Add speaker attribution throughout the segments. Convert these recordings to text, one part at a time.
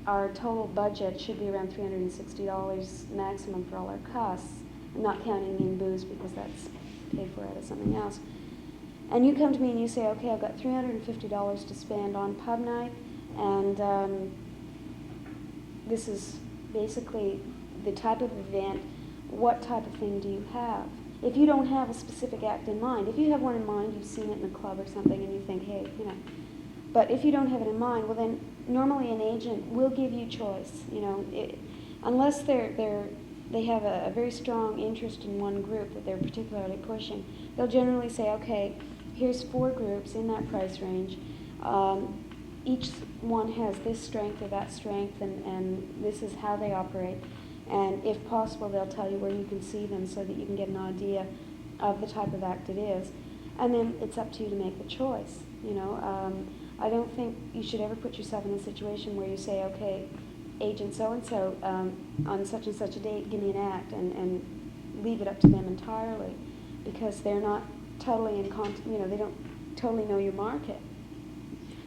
Speaker 1: our total budget should be around $360 maximum for all our costs. I'm not counting in booze because that's paid for out of something else. And you come to me and you say, okay, I've got $350 to spend on pub night, and this is basically the type of event. What type of thing do you have? If you don't have a specific act in mind, if you have one in mind, you've seen it in a club or something, and you think, hey, you know. But if you don't have it in mind, well then normally an agent will give you choice. You know, unless they have a very strong interest in one group that they're particularly pushing, they'll generally say, okay, here's 4 groups in that price range. Each one has this strength or that strength, and this is how they operate. And if possible, they'll tell you where you can see them so that you can get an idea of the type of act it is. And then it's up to you to make the choice. You know, I don't think you should ever put yourself in a situation where you say, okay, agent so-and-so, on such and such a date, give me an act, and leave it up to them entirely, because they're not totally they don't totally know your market.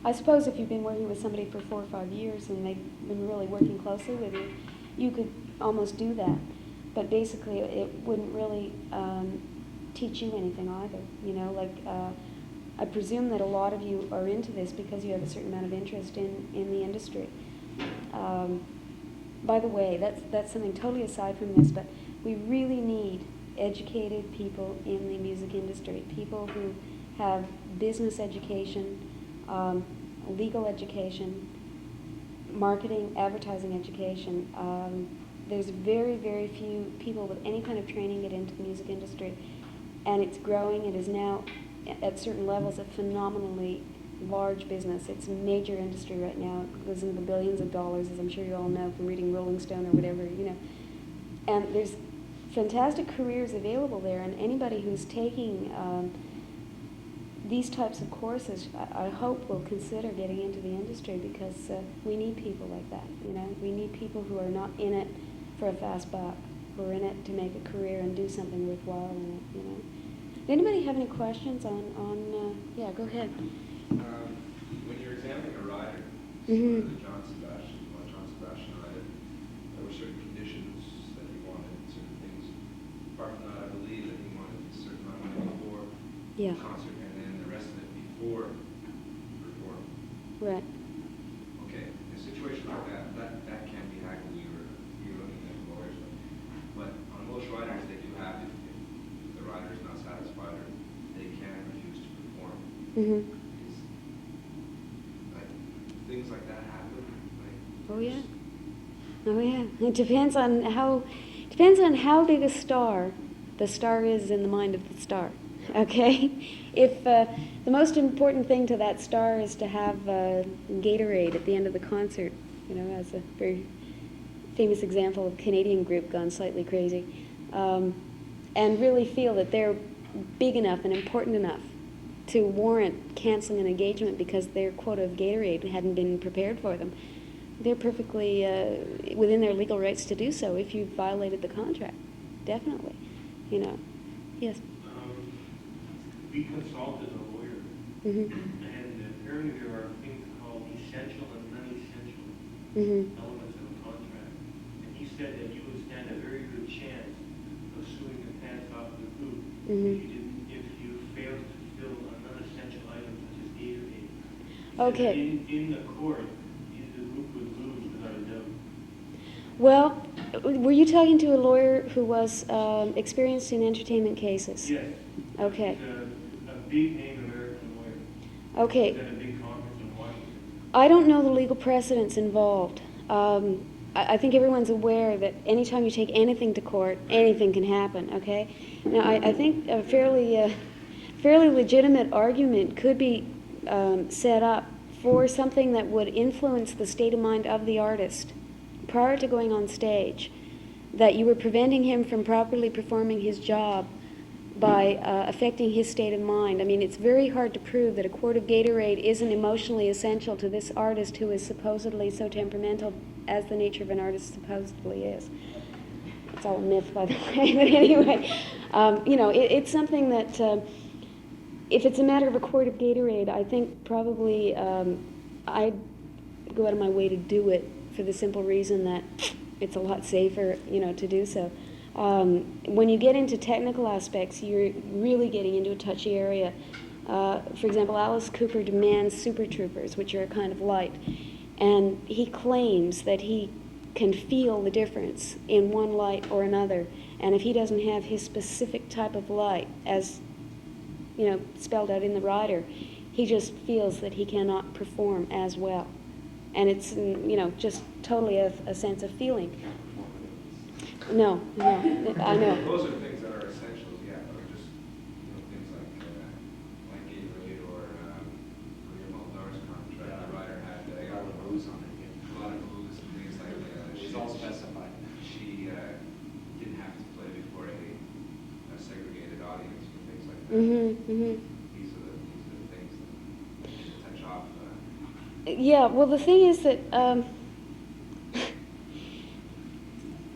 Speaker 1: I suppose if you've been working with somebody for 4 or 5 years and they've been really working closely with you, you could almost do that. But basically, it wouldn't really teach you anything either. You know, like I presume that a lot of you are into this because you have a certain amount of interest in the industry. By the way, that's something totally aside from this, but we really need educated people in the music industry, people who have business education, legal education, marketing, advertising education. There's very, very few people with any kind of training get into the music industry, and it's growing. It is now, at certain levels, a phenomenally large business. It's a major industry right now. It goes into the billions of dollars, as I'm sure you all know from reading Rolling Stone or whatever, you know. And there's fantastic careers available there, and anybody who's taking these types of courses, I hope will consider getting into the industry, because we need people like that, you know. We need people who are not in it for a fast buck, who are in it to make a career and do something worthwhile in it, you know. Does anybody have any questions on yeah, go ahead.
Speaker 2: When you're examining a rider,
Speaker 1: Mm-hmm.
Speaker 2: the John Sebastian rider, there were certain conditions that he wanted, certain things. Apart from that, I believe that he wanted a certain amount of money before
Speaker 1: Yeah.
Speaker 2: the concert, and then the rest of it before perform.
Speaker 1: Right.
Speaker 2: Okay, in a situation like that can be haggled. You're looking at lawyers, but on most riders, they do have, if the rider is not satisfied, or they can refuse to perform.
Speaker 1: Mm-hmm.
Speaker 2: Things like that happen.
Speaker 1: Oh yeah. Oh yeah. It depends on how big a star the star is in the mind of the star. Okay? If the most important thing to that star is to have Gatorade at the end of the concert, you know, as a very famous example of a Canadian group gone slightly crazy, and really feel that they're big enough and important enough to warrant canceling an engagement because their quota of Gatorade hadn't been prepared for them, they're perfectly within their legal rights to do so if you've violated the contract. Definitely. You know. Yes?
Speaker 3: We consulted a lawyer, and apparently there are things called essential and non-essential elements of a contract. And he said that you would stand a very good chance of suing the pants off the group if you failed to fill a non-essential item such as Gatorade.
Speaker 1: Okay.
Speaker 3: In the court, the group would lose without a doubt.
Speaker 1: Well, were you talking to a lawyer who was experienced in entertainment cases?
Speaker 3: Yes.
Speaker 1: Okay.
Speaker 3: He's a big name American lawyer.
Speaker 1: Okay.
Speaker 3: He's at a big conference in Washington.
Speaker 1: I don't know the legal precedents involved. I think everyone's aware that anytime you take anything to court, anything can happen, okay? Now, I think a fairly legitimate argument could be set up for something that would influence the state of mind of the artist prior to going on stage, that you were preventing him from properly performing his job by affecting his state of mind. I mean, it's very hard to prove that a quart of Gatorade isn't emotionally essential to this artist who is supposedly so temperamental as the nature of an artist supposedly is. It's all a myth, by the way, but anyway, you know, it's something that, if it's a matter of a quart of Gatorade, I think probably I'd go out of my way to do it for the simple reason that it's a lot safer, to do so. When you get into technical aspects, you're really getting into a touchy area. For example, Alice Cooper demands super troopers, which are a kind of light, and he claims that he can feel the difference in one light or another, and if he doesn't have his specific type of light, as spelled out in the rider, he just feels that he cannot perform as well. And it's, just totally a sense of feeling. No, I know.
Speaker 2: Those are things that are essentials, yeah, but just, things like Gatorade or your Moldar's contract, the rider had
Speaker 4: They got the booze on it.
Speaker 2: a lot of booze and things like that.
Speaker 4: She's all specified.
Speaker 2: She didn't have to play before a segregated audience and things like that. These are the things that touch off.
Speaker 1: Yeah, well, the thing is that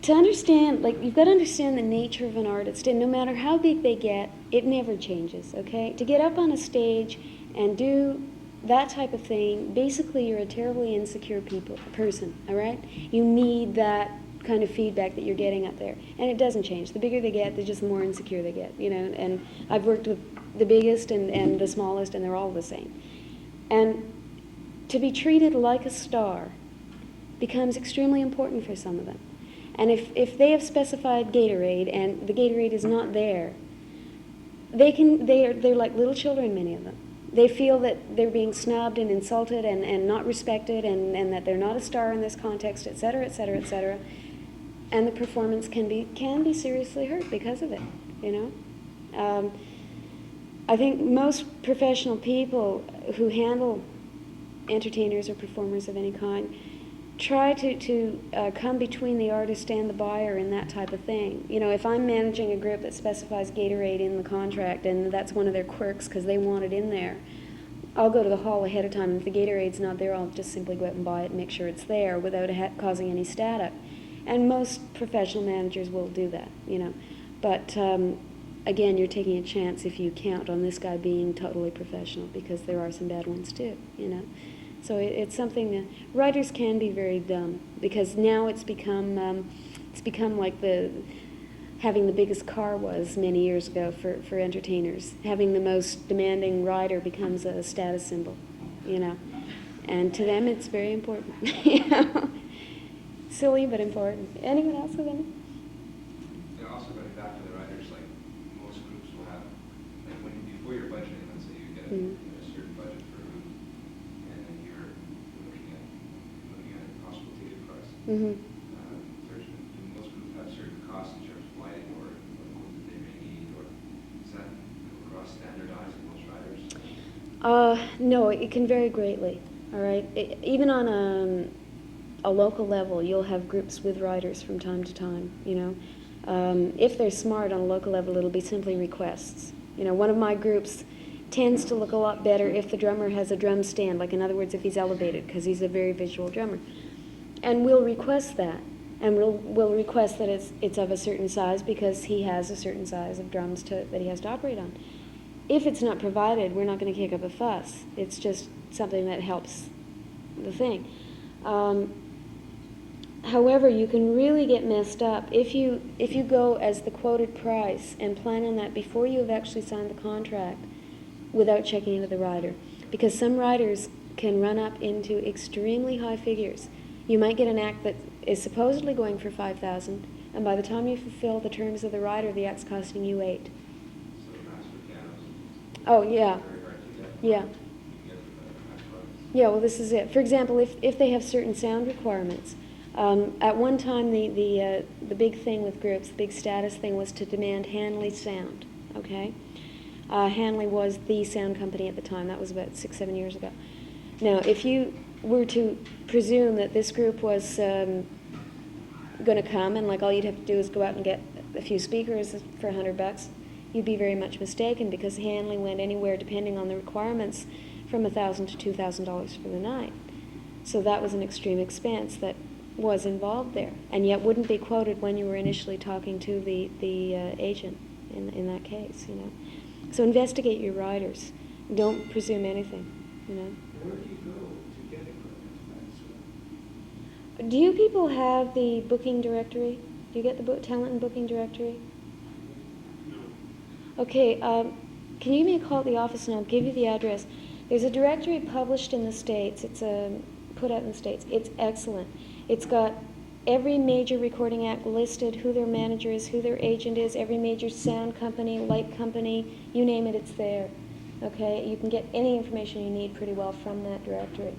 Speaker 1: to understand, you've got to understand the nature of an artist, and no matter how big they get, it never changes, okay? To get up on a stage and do that type of thing, basically you're a terribly insecure person, all right? You need that kind of feedback that you're getting up there, and it doesn't change. The bigger they get, the more insecure they get, and I've worked with the biggest and the smallest, and they're all the same. And to be treated like a star becomes extremely important for some of them. And if they have specified Gatorade and the Gatorade is not there, they're like little children, many of them. They feel that they're being snubbed and insulted and not respected and that they're not a star in this context, et cetera, et cetera, et cetera. And the performance can be seriously hurt because of it, I think most professional people who handle entertainers or performers of any kind try to come between the artist and the buyer in that type of thing. If I'm managing a group that specifies Gatorade in the contract and that's one of their quirks because they want it in there, I'll go to the hall ahead of time. If the Gatorade's not there, I'll just simply go out and buy it and make sure it's there without causing any static. And most professional managers will do that, But again, you're taking a chance if you count on this guy being totally professional, because there are some bad ones too, So it's something that writers can be very dumb, because now it's become like having the biggest car was many years ago for entertainers. Having the most demanding rider becomes a status symbol, And to them, it's very important, Silly but important. Anyone else with any?
Speaker 2: Yeah, also going back to the writers, like most groups will have, before you're budgeting, let's say you get a certain budget for a group, and then you're looking at a possible ticket price. Do most groups have certain costs in terms of lighting or what they may need, or is that across standardized in most writers?
Speaker 1: No, it can vary greatly. All right, even on a local level, you'll have groups with writers from time to time. If they're smart on a local level, it'll be simply requests. One of my groups tends to look a lot better if the drummer has a drum stand, like in other words, if he's elevated, because he's a very visual drummer. And we'll request that, and we'll request that it's of a certain size because he has a certain size of drums that he has to operate on. If it's not provided, we're not going to kick up a fuss. It's just something that helps the thing. However, you can really get messed up if you go as the quoted price and plan on that before you have actually signed the contract without checking into the rider. Because some riders can run up into extremely high figures. You might get an act that is supposedly going for $5,000, and by the time you fulfill the terms of the rider, the act's costing you $8,000.
Speaker 2: So master pianos.
Speaker 1: Oh, yeah.
Speaker 2: Very hard to get.
Speaker 1: Yeah.
Speaker 2: You get the master pianos.
Speaker 1: Yeah, well, this is it. For example, if they have certain sound requirements, at one time the big thing with groups, the big status thing, was to demand Hanley sound. Okay, Hanley was the sound company at the time. That was about 6-7 years ago. Now, if you were to presume that this group was going to come and all you'd have to do is go out and get a few speakers for $100, you'd be very much mistaken, because Hanley went anywhere, depending on the requirements, from $1,000 to $2,000 for the night. So that was an extreme expense that was involved there, and yet wouldn't be quoted when you were initially talking to the agent in that case. So investigate your riders. Don't presume anything.
Speaker 4: Where do you go to get equipment of that
Speaker 1: Do you people have the booking directory? Do you get the talent and booking directory?
Speaker 3: No.
Speaker 1: Okay, can you give me a call at the office and I'll give you the address. There's a directory published in the States. It's put out in the States. It's excellent. It's got every major recording act listed, who their manager is, who their agent is, every major sound company, light company, you name it, it's there. Okay, you can get any information you need pretty well from that directory,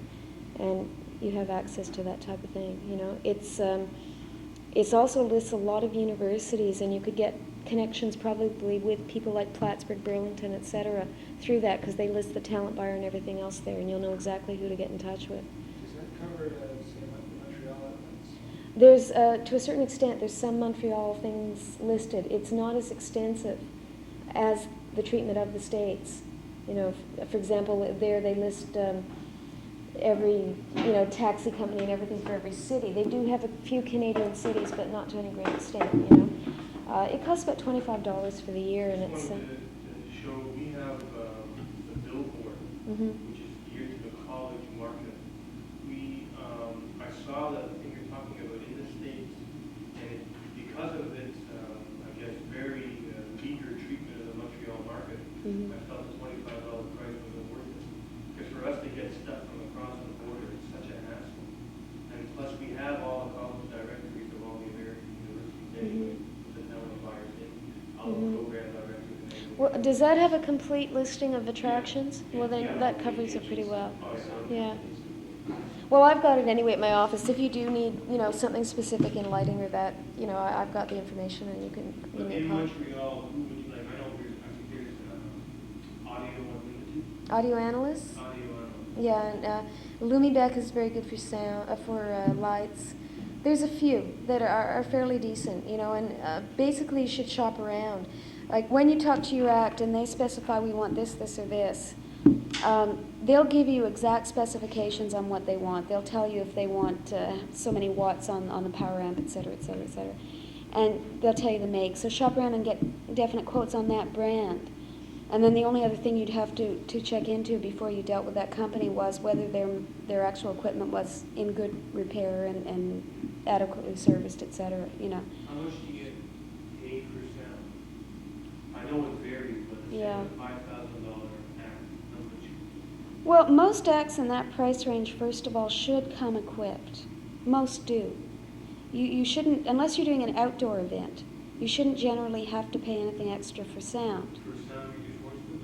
Speaker 1: and you have access to that type of thing. You know, it's also lists a lot of universities, and you could get connections probably with people like Plattsburgh, Burlington, etc. through that, because they list the talent buyer and everything else there, and you'll know exactly who to get in touch with.
Speaker 5: Does that cover, say, like the Montreal outlets?
Speaker 1: There's, to a certain extent, there's some Montreal things listed. It's not as extensive as the treatment of the States. You know, for example, there they list every, taxi company and everything for every city. They do have a few Canadian cities, but not to any great extent, It costs about $25 for the year, and it's...
Speaker 3: Just wanted to show, we have the billboard, which is geared to the college market. I saw that thing you're talking about in the States, and because of its, very meager treatment of the Montreal market, I felt the $25 price wasn't worth it. Because for us to get stuff from across the border, it's such a hassle. And plus, we have all the college directories of all the American universities anyway, the talent buyers in, all the program directors and everything.
Speaker 1: Well, does that have a complete listing of attractions? Well, then that covers it pretty well. Yeah. Well, I've got it anyway at my office. If you do need, something specific in lighting or that, I've got the information, and you can give me a
Speaker 3: In
Speaker 1: call.
Speaker 3: Montreal, who would you like? I think there's audio unlimited.
Speaker 1: Audio analysts?
Speaker 3: Audio unlimited.
Speaker 1: Yeah, and Lumibec is very good for sound, for lights. There's a few that are fairly decent, and basically you should shop around. Like when you talk to your act and they specify we want this, this, or this, they'll give you exact specifications on what they want. They'll tell you if they want so many watts on the power amp, et cetera, et cetera, et cetera. And they'll tell you the make. So shop around and get definite quotes on that brand. And then the only other thing you'd have to check into before you dealt with that company was whether their actual equipment was in good repair and adequately serviced, et cetera,
Speaker 3: How much do you get paid per sound? I know it varies, but the
Speaker 1: Yeah.
Speaker 3: $5,000 act, how much?
Speaker 1: Well, most acts in that price range, first of all, should come equipped. Most do. You shouldn't, unless you're doing an outdoor event, you shouldn't generally have to pay anything extra for sound.
Speaker 3: For sound, you just forced to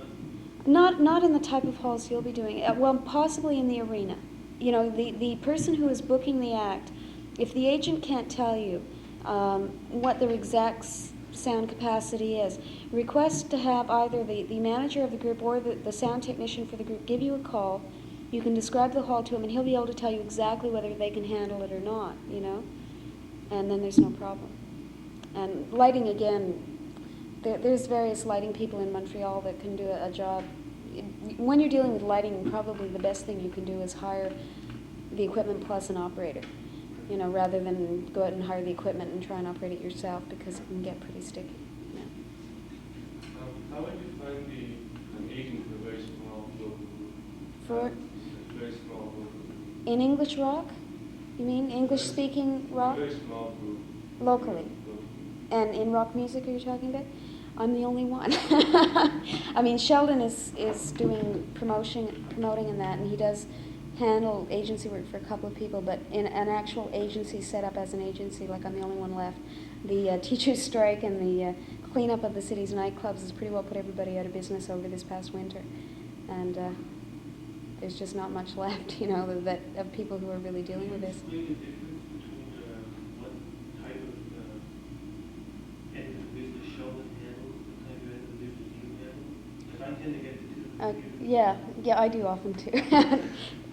Speaker 3: that?
Speaker 1: Not in the type of halls you'll be doing. Well, possibly in the arena. The person who is booking the act, if the agent can't tell you what their exact sound capacity is, request to have either the manager of the group or the sound technician for the group give you a call. You can describe the hall to him, and he'll be able to tell you exactly whether they can handle it or not, and then there's no problem. And lighting, again, there's various lighting people in Montreal that can do a job. When you're dealing with lighting, probably the best thing you can do is hire the equipment plus an operator, rather than go out and hire the equipment and try and operate it yourself, because it can get pretty sticky. Yeah.
Speaker 6: How would you find an agent for a very small local group?
Speaker 1: For
Speaker 6: A very small local group.
Speaker 1: in English rock, you mean English-speaking rock?
Speaker 6: A very small group.
Speaker 1: Locally. And in rock music, are you talking about? I'm the only one. I mean, Sheldon is doing promoting and that, and he does handle agency work for a couple of people, but in an actual agency set up as an agency, like I'm the only one left. The teachers' strike and the cleanup of the city's nightclubs has pretty well put everybody out of business over this past winter, and there's just not much left, that of people who are really dealing with this.
Speaker 3: Explain the difference between what type of end of the business Sheldon handles, what type of end of the business you handle? Because I tend to get the two.
Speaker 1: Yeah, I do often too.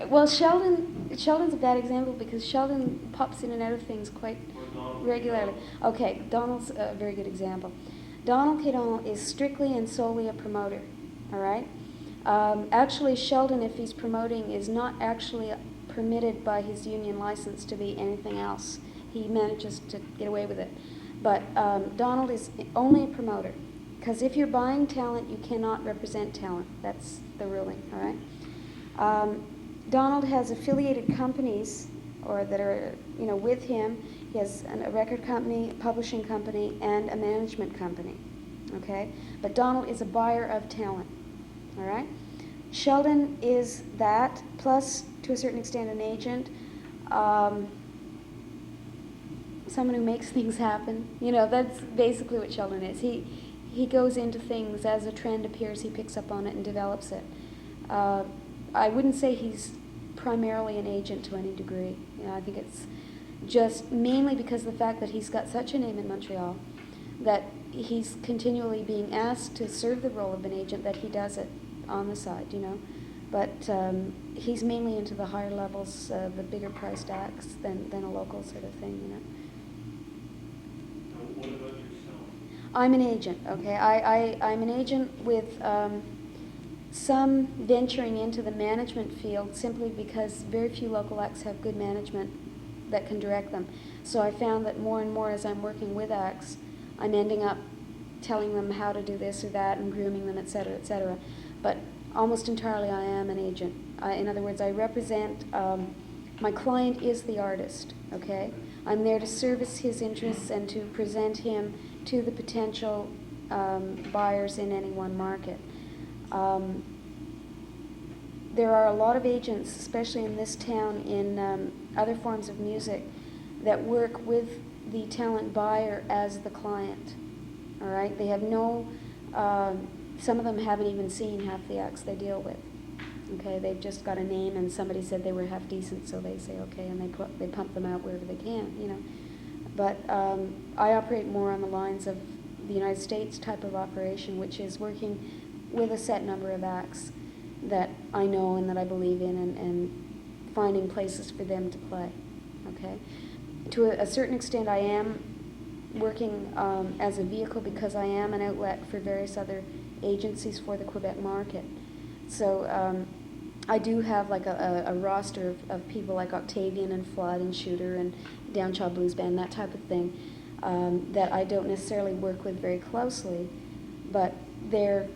Speaker 1: Well, Sheldon's a bad example because Sheldon pops in and out of things quite regularly. Okay, Donald's a very good example. Donald K. Donald is strictly and solely a promoter, all right? Actually, Sheldon, if he's promoting, is not actually permitted by his union license to be anything else. He manages to get away with it. But Donald is only a promoter, because if you're buying talent, you cannot represent talent. That's the ruling, all right? Donald has affiliated companies or that are, with him. He has a record company, a publishing company, and a management company, okay? But Donald is a buyer of talent, all right? Sheldon is that, plus, to a certain extent, an agent, someone who makes things happen. That's basically what Sheldon is. He goes into things as a trend appears, he picks up on it and develops it. I wouldn't say he's primarily an agent to any degree. I think it's just mainly because of the fact that he's got such a name in Montreal that he's continually being asked to serve the role of an agent, that he does it on the side, But he's mainly into the higher levels, the bigger priced acts than a local sort of thing,
Speaker 3: What about yourself?
Speaker 1: I'm an agent, okay? I'm an agent with some venturing into the management field simply because very few local acts have good management that can direct them. So I found that more and more as I'm working with acts, I'm ending up telling them how to do this or that and grooming them, et cetera, et cetera. But almost entirely I am an agent. In other words, I represent, my client is the artist, okay? I'm there to service his interests and to present him to the potential buyers in any one market. There are a lot of agents, especially in this town, in other forms of music, that work with the talent buyer as the client. All right? They have no, some of them haven't even seen half the acts they deal with. Okay? They've just got a name and somebody said they were half decent, so they say okay, and they pump them out wherever they can, But I operate more on the lines of the United States type of operation, which is working with a set number of acts that I know and that I believe in, and finding places for them to play, okay? To a certain extent, I am working as a vehicle because I am an outlet for various other agencies for the Quebec market. So I do have like a roster of people like Octavian and Flood and Shooter and Downchild Blues Band, that type of thing, that I don't necessarily work with very closely, but they're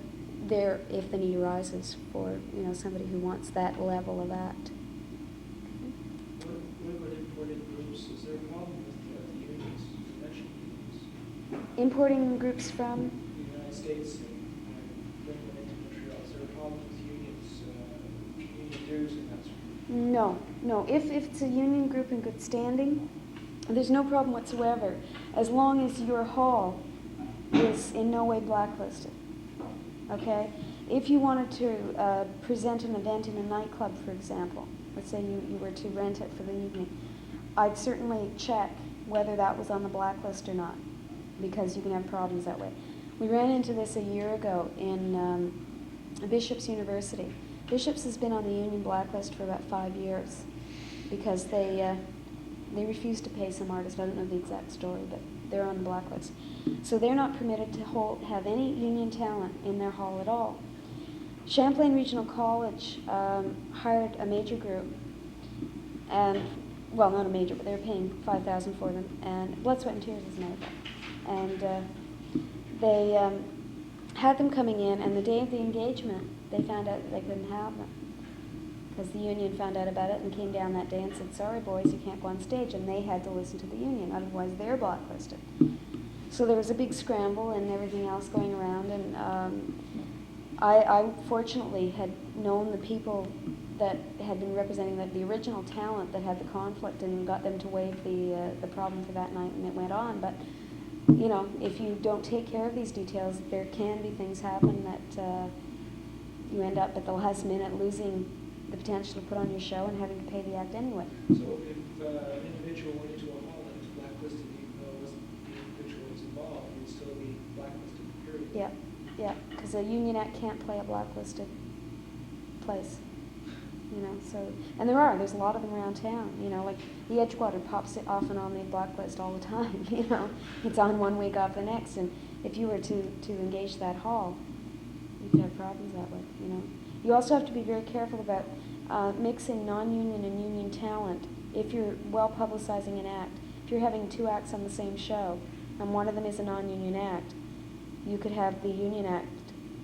Speaker 1: there if the need arises for somebody who wants that level of act.
Speaker 5: What about imported groups? Is there a problem with the unions, convention unions?
Speaker 1: Importing groups from?
Speaker 5: The United States and bringing them into Montreal. Is there a problem with unions, union dues and that sort of thing?
Speaker 1: No. If it's a union group in good standing, there's no problem whatsoever, as long as your hall is in no way blacklisted. Okay? If you wanted to present an event in a nightclub, for example, let's say you were to rent it for the evening, I'd certainly check whether that was on the blacklist or not, because you can have problems that way. We ran into this a year ago in Bishop's University. Bishop's has been on the union blacklist for about 5 years because they refused to pay some artists. I don't know the exact story, but they're on the blacklist. So they're not permitted to have any union talent in their hall at all. Champlain Regional College hired a major group, and, well, not a major, but they were paying $5,000 for them, and Blood, Sweat, and Tears is another thing. And they had them coming in, and the day of the engagement, they found out that they couldn't have them, because the union found out about it and came down that day and said, sorry boys, you can't go on stage, and they had to listen to the union, otherwise they're blacklisted. So there was a big scramble and everything else going around, and I fortunately had known the people that had been representing the original talent that had the conflict and got them to waive the problem for that night, and it went on. But if you don't take care of these details, there can be things happen that you end up at the last minute losing the potential to put on your show and having to pay the act anyway.
Speaker 5: So if an individual went into a hall that was blacklisted, even though the individual was involved, he would still be blacklisted, period?
Speaker 1: Yeah, because a union act can't play a blacklisted place. So, and there's a lot of them around town, like the Edgewater pops it off and on the blacklist all the time, It's on one week off the next, and if you were to engage that hall, you could have problems that way, You also have to be very careful about mixing non-union and union talent if you're well publicizing an act. If you're having 2 acts on the same show, and one of them is a non-union act, you could have the union act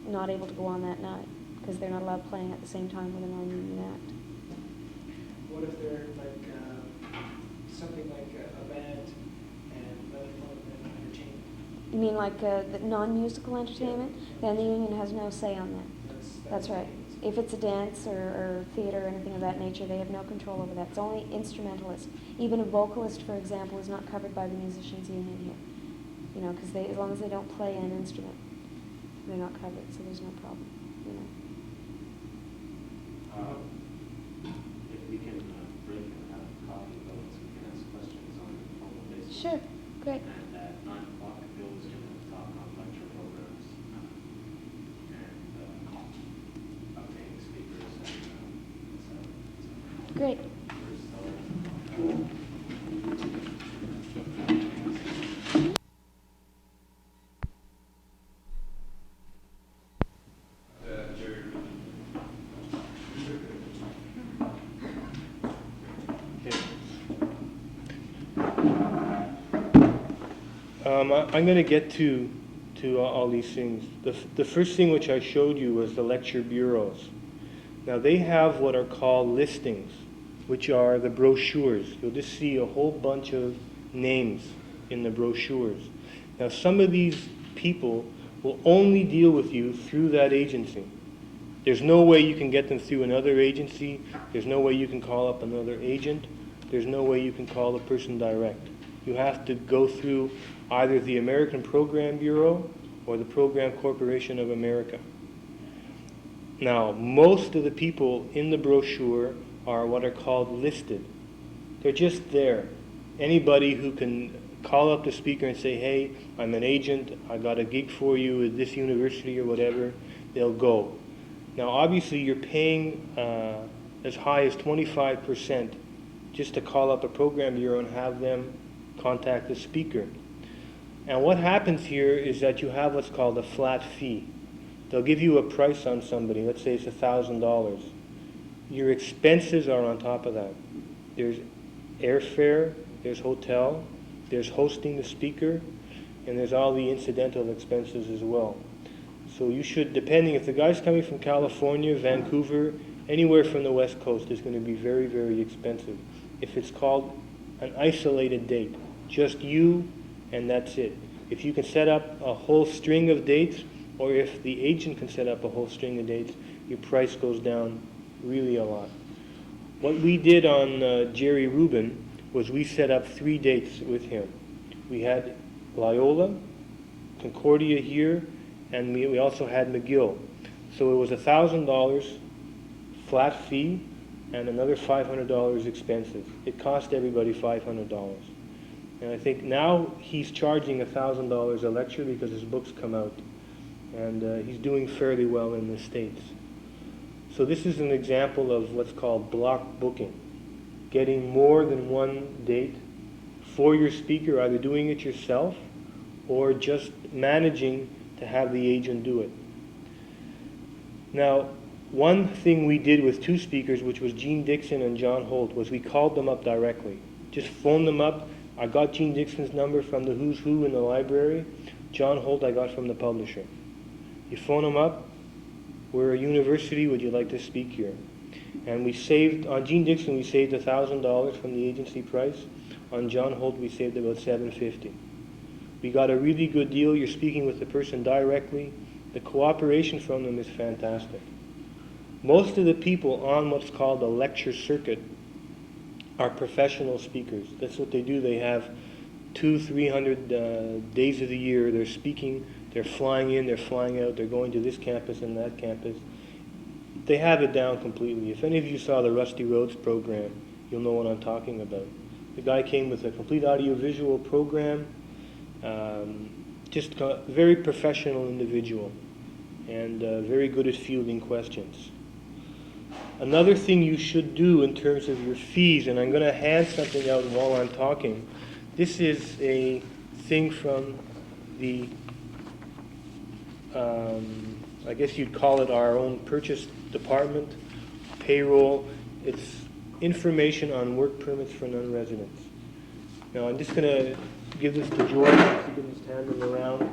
Speaker 1: not able to go on that night, because they're not allowed playing at the same time with a non-union act.
Speaker 5: What if they're like something like a band and another form of entertainment.
Speaker 1: You mean like the non-musical entertainment? Then the union has no say on that. That's right. If it's a dance or theater or anything of that nature, they have no control over that. It's only instrumentalists. Even a vocalist, for example, is not covered by the musicians' union here. You know, because as long as they don't play an instrument, they're not covered, so there's no problem. You know.
Speaker 4: If we can break and have a coffee, though, so we can ask questions on a formal basis.
Speaker 1: Sure, great.
Speaker 4: And at 9 o'clock, Bill is going to talk on lecture programs and obtaining speakers. And
Speaker 1: Great.
Speaker 7: I'm going to get to all these things. The first thing which I showed you was the lecture bureaus. Now they have what are called listings, which are the brochures. You'll just see a whole bunch of names in the brochures. Now some of these people will only deal with you through that agency. There's no way you can get them through another agency. There's no way you can call up another agent. There's no way you can call a person direct. You have to go through either the American Program Bureau or the Program Corporation of America. Now, most of the people in the brochure are what are called listed. They're just there. Anybody who can call up the speaker and say, hey, I'm an agent, I got a gig for you at this university or whatever, they'll go. Now, obviously, you're paying as high as 25% just to call up a program bureau and have them contact the speaker. And what happens here is that you have what's called a flat fee. They'll give you a price on somebody. Let's say it's $1,000. Your expenses are on top of that. There's airfare, there's hotel, there's hosting the speaker, and there's all the incidental expenses as well. So you should, depending, if the guy's coming from California, Vancouver, anywhere from the West Coast, it's going to be very, very expensive. If it's called an isolated date, just you and that's it. If you can set up a whole string of dates, or if the agent can set up a whole string of dates, your price goes down really a lot. What we did on Jerry Rubin was we set up 3 dates with him. We had Loyola, Concordia here, and we also had McGill. So it was $1,000 flat fee and another $500 expenses. It cost everybody $500. And I think now he's charging $1,000 a lecture because his books come out. And he's doing fairly well in the States. So this is an example of what's called block booking. Getting more than one date for your speaker, either doing it yourself or just managing to have the agent do it. Now, one thing we did with 2 speakers, which was Gene Dixon and John Holt, was we called them up directly. Just phoned them up. I got Gene Dixon's number from the Who's Who in the library. John Holt I got from the publisher. You phone them up. We're a university. Would you like to speak here? And we saved, on Gene Dixon, we saved $1,000 from the agency price. On John Holt, we saved about $750. We got a really good deal. You're speaking with the person directly. The cooperation from them is fantastic. Most of the people on what's called a lecture circuit are professional speakers. That's what they do. They have 200-300 days of the year. They're speaking. They're flying in. They're flying out. They're going to this campus and that campus. They have it down completely. If any of you saw the Rusty Roads program, you'll know what I'm talking about. The guy came with a complete audiovisual program. Just a very professional individual and very good at fielding questions. Another thing you should do in terms of your fees, and I'm going to hand something out while I'm talking. This is a thing from the, I guess you'd call it our own purchase department, payroll. It's information on work permits for non-residents. Now I'm just going to give this to George. You can just hand them around.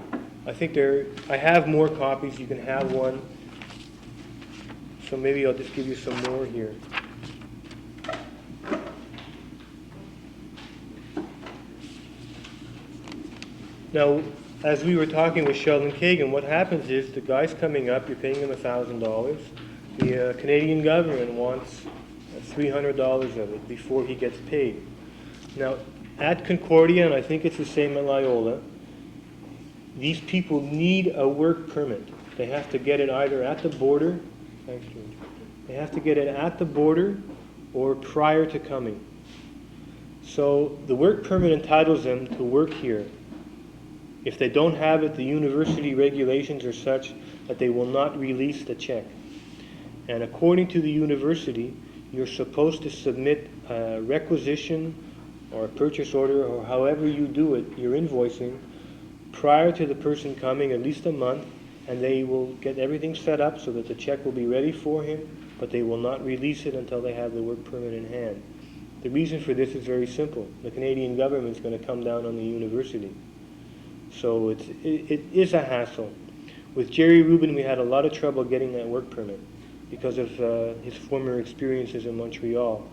Speaker 7: I have more copies. You can have one. So maybe I'll just give you some more here. Now, as we were talking with Sheldon Kagan, what happens is the guy's coming up, you're paying him $1,000. The Canadian government wants $300 of it before he gets paid. Now, at Concordia, and I think it's the same at Loyola, these people need a work permit. They have to get it either at the border, thanks, George. They have to get it at the border or prior to coming. So the work permit entitles them to work here. If they don't have it, the university regulations are such that they will not release the check. And according to the university, you're supposed to submit a requisition or a purchase order, or however you do it, your invoicing, prior to the person coming, at least a month, and they will get everything set up so that the check will be ready for him, but they will not release it until they have the work permit in hand. The reason for this is very simple. The Canadian government is going to come down on the university. So it is a hassle. With Jerry Rubin, we had a lot of trouble getting that work permit because of his former experiences in Montreal.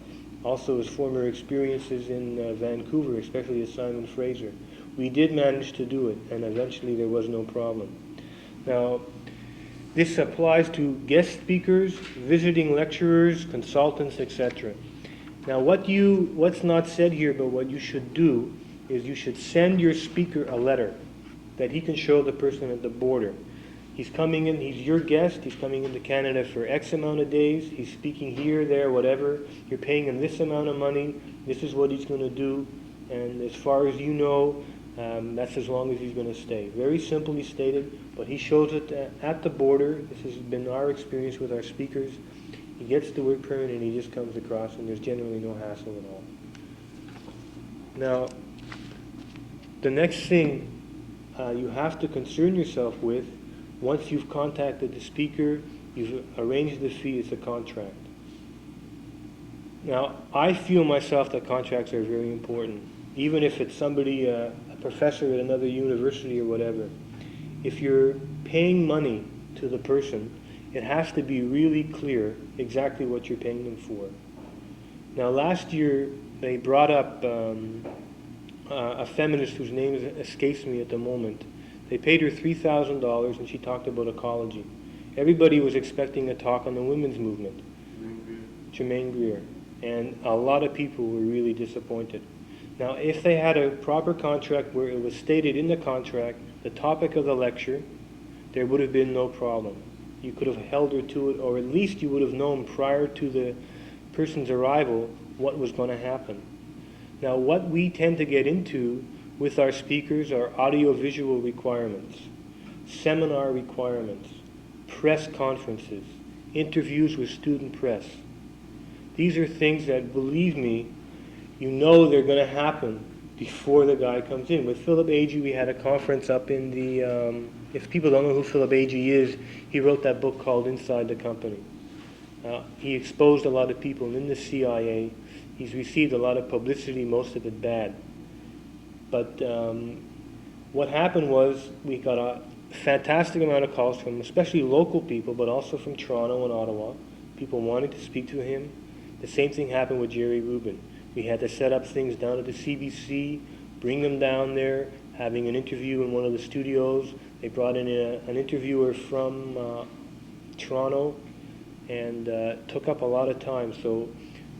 Speaker 7: Also his former experiences in Vancouver, especially at Simon Fraser. We did manage to do it, and eventually there was no problem. Now, this applies to guest speakers, visiting lecturers, consultants, etc. Now, what's not said here, but what you should do is you should send your speaker a letter that he can show the person at the border. He's coming in, he's your guest, he's coming into Canada for X amount of days, he's speaking here, there, whatever. You're paying him this amount of money, this is what he's going to do, and as far as you know, that's as long as he's going to stay. Very simply stated, but he shows it at the border. This has been our experience with our speakers. He gets the work permit and he just comes across, and there's generally no hassle at all. Now, the next thing you have to concern yourself with, once you've contacted the speaker, you've arranged the fee, is the contract. Now, I feel myself that contracts are very important, even if it's somebody, a professor at another university or whatever. If you're paying money to the person, it has to be really clear exactly what you're paying them for. Now, last year, they brought up a feminist whose name escapes me at the moment. They paid her $3,000 and she talked about ecology. Everybody was expecting a talk on the women's movement. Germaine Greer. And a lot of people were really disappointed. Now, if they had a proper contract where it was stated in the contract the topic of the lecture, there would have been no problem. You could have held her to it, or at least you would have known prior to the person's arrival what was going to happen. Now, what we tend to get into with our speakers are audiovisual requirements, seminar requirements, press conferences, interviews with student press. These are things that, believe me, you know they're going to happen before the guy comes in. With Philip Agee, we had a conference up in the, if people don't know who Philip Agee is, he wrote that book called Inside the Company. He exposed a lot of people in the CIA. He's received a lot of publicity, most of it bad. But what happened was we got a fantastic amount of calls from especially local people, but also from Toronto and Ottawa. People wanted to speak to him. The same thing happened with Jerry Rubin. We had to set up things down at the CBC, bring them down there, having an interview in one of the studios. They brought in an interviewer from Toronto, and took up a lot of time. So